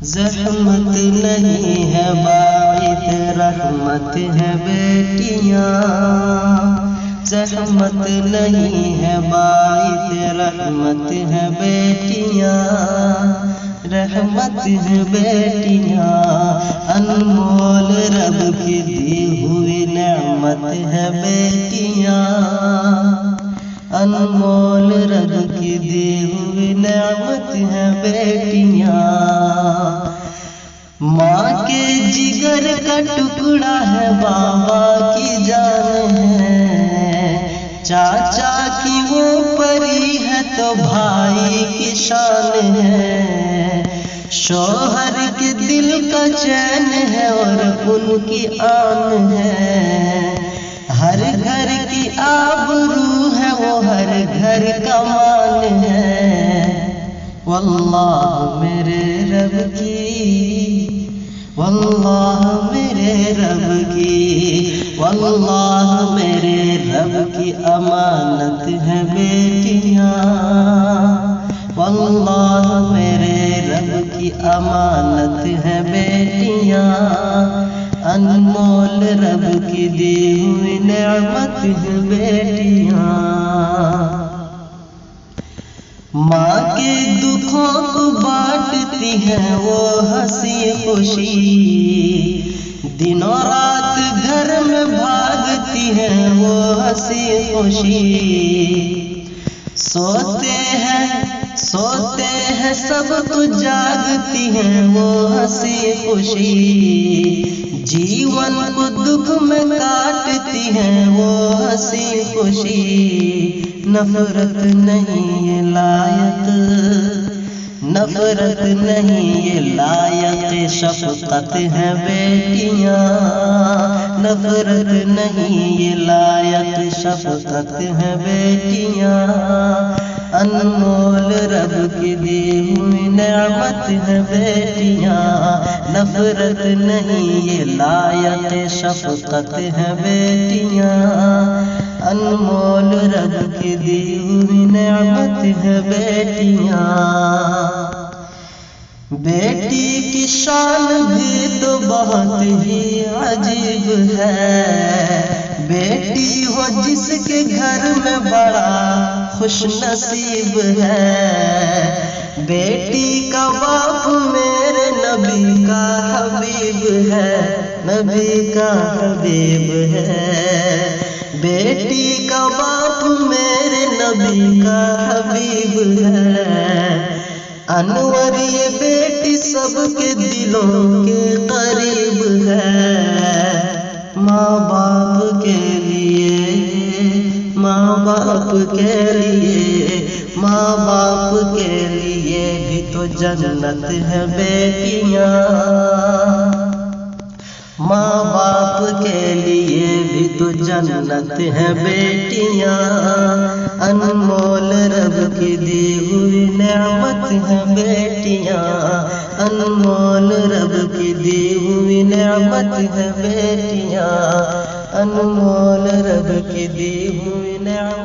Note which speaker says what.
Speaker 1: زحمت نہیں ہے باعث رحمت ہے بیٹیاں، زحمت نہیں ہے باعث رحمت ہے بیٹیاں، رحمت ہے بیٹیاں، انمول رب کی دی ہوئی نعمت ہے بیٹیاں، انمول رب کی دی ہوئی نعمت ہے بیٹیاں، ماں کے جگر کا ٹکڑا ہے بابا کی جان ہے، چاچا کی وہ پری ہے تو بھائی کی شان ہے، شوہر کے دل کا چین ہے اور ان کی آن ہے، ہر گھر کی آبرو ہے وہ ہر گھر کا مان ہے، واللہ میرے رب کی، واللہ میرے رب کی، واللہ میرے رب کی امانت ہے بیٹیاں، واللہ میرے رب کی امانت ہے بیٹیاں، انمول رب کی دی ہوئی نعمت ہے بیٹیاں، ماں کے دکھوں کو بانٹتی ہیں وہ ہنسی خوشی، دنوں رات گھر میں بھاگتی ہیں وہ ہنسی خوشی، سوتے ہیں سب تو جاگتی ہیں وہ ہنسی خوشی، جیون کو دکھ میں کاٹتی ہیں وہ ہنسی خوشی، نفرت نہیں یہ لائق، نفرت نہیں یہ لائق شفقت ہے بیٹیاں، نفرت نہیں یہ لائق شفقت ہے بیٹیاں، انمول رب کی دی ہوئی نعمت ہے بیٹیاں، نفرت نہیں یہ لائق شفقت ہے بیٹیاں، انمول رب کی دی ہوئی نعمت ہے بیٹیاں، بیٹی کی شان بھی تو بہت ہی عجیب ہے، بیٹی ہو جس کے گھر میں بڑا خوش نصیب ہے، بیٹی کا باپ میرے نبی کا حبیب ہے، نبی کا حبیب ہے، بیٹی کا باپ میرے نبی کا حبیب ہے، انور یہ بیٹی سب کے دلوں کے قریب ہے، ماں باپ کے لیے، ماں باپ کے لیے، ماں باپ کے لیے بھی تو جنت ہے بیٹیاں، ماں باپ کے لیے بھی تو جنت ہے بیٹیاں، انمول رب کی دی ہوئی نعمت ہے بیٹیاں، انمول رب کی دی ہوئی نعمت ہے بیٹیاں، انمول رب کی دی ہوئی نعمت